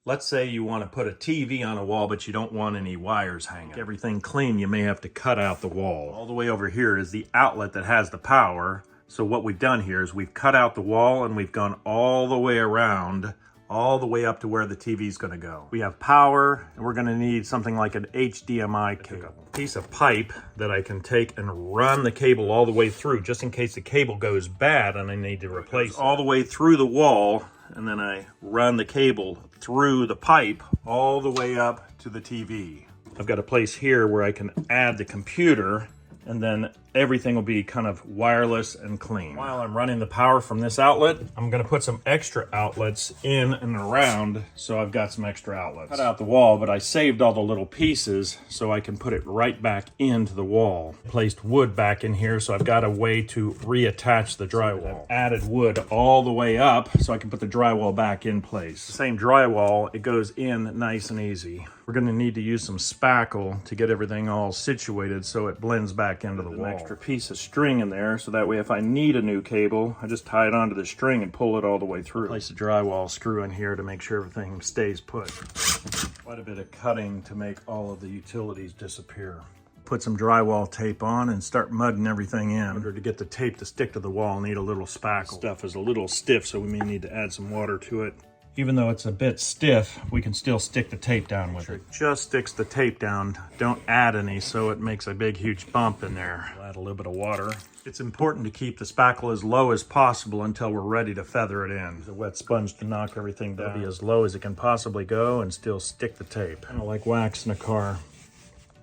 Let's say you want to put a TV on a wall, but you don't want any wires hanging. Everything clean, you may have to cut out the wall. All the way over here is the outlet that has the power. So what we've done here is we've cut out the wall and we've gone all the way around, all the way up to where the TV is going to go. We have power, and we're going to need something like an HDMI cable. A piece of pipe that I can take and run the cable all the way through, just in case the cable goes bad and I need to replace it. All the way through the wall, and then I run the cable through the pipe all the way up to the TV. I've got a place here where I can add the computer, and then everything will be kind of wireless and clean. While I'm running the power from this outlet, I'm gonna put some extra outlets in and around, so I've got some extra outlets. Cut out the wall, but I saved all the little pieces so I can put it right back into the wall. Placed wood back in here, so I've got a way to reattach the drywall. I've added wood all the way up so I can put the drywall back in place. The same drywall, it goes in nice and easy. We're gonna need to use some spackle to get everything all situated so it blends back into the wall. An extra piece of string in there, so that way if I need a new cable, I just tie it onto the string and pull it all the way through. Place a drywall screw in here to make sure everything stays put. Quite a bit of cutting to make all of the utilities disappear. Put some drywall tape on and start mudding everything in. In order to get the tape to stick to the wall, need a little spackle. Stuff is a little stiff, so we may need to add some water to it. Even though it's a bit stiff, we can still stick the tape down with it. It just sticks the tape down. Don't add any, so it makes a big, huge bump in there. We'll add a little bit of water. It's important to keep the spackle as low as possible until we're ready to feather it in. The wet sponge to knock everything down. It'll be as low as it can possibly go and still stick the tape. Kind of like wax in a car.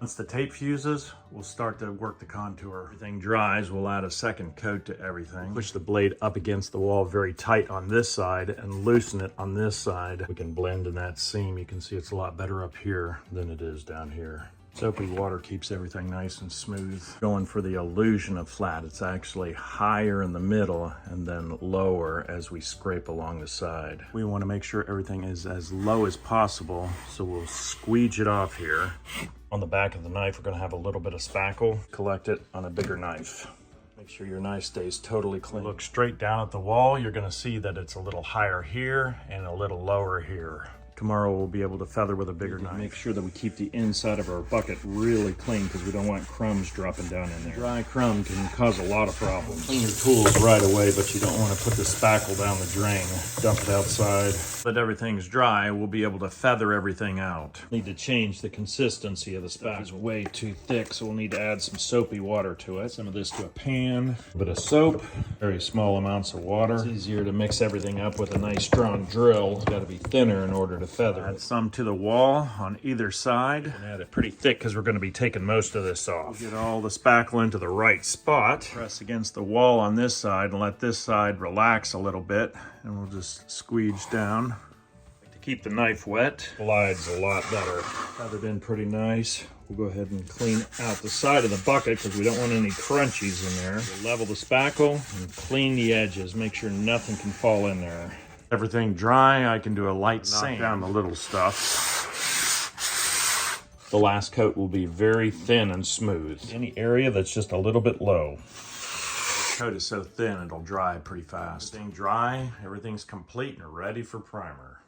Once the tape fuses, we'll start to work the contour. Everything dries, we'll add a second coat to everything. Push the blade up against the wall very tight on this side and loosen it on this side. We can blend in that seam. You can see it's a lot better up here than it is down here. Soapy water keeps everything nice and smooth. Going for the illusion of flat. It's actually higher in the middle and then lower as we scrape along the side. We want to make sure everything is as low as possible, so we'll squeege it off here. On the back of the knife, we're going to have a little bit of spackle. Collect it on a bigger knife. Make sure your knife stays totally clean. Look straight down at the wall. You're going to see that it's a little higher here and a little lower here. Tomorrow we'll be able to feather with a bigger knife. Make sure that we keep the inside of our bucket really clean because we don't want crumbs dropping down in there. Dry crumb can cause a lot of problems. Clean your tools right away, but you don't want to put the spackle down the drain. Dump it outside. Let everything's dry, we'll be able to feather everything out. Need to change the consistency of the spackle. It's way too thick, so we'll need to add some soapy water to it. Some of this to a pan, a bit of soap, very small amounts of water. It's easier to mix everything up with a nice strong drill. It's got to be thinner in order to feather. Add some to the wall on either side. And add it pretty thick because we're going to be taking most of this off. Get all the spackle into the right spot. Press against the wall on this side and let this side relax a little bit. And we'll just squeege down. To keep the knife wet, glides a lot better. Feathered in pretty nice. We'll go ahead and clean out the side of the bucket because we don't want any crunchies in there. We'll level the spackle and clean the edges. Make sure nothing can fall in there. Everything dry, I can do a light sand. Knock down the little stuff. The last coat will be very thin and smooth. Any area that's just a little bit low. The coat is so thin, it'll dry pretty fast. Everything dry, everything's complete and ready for primer.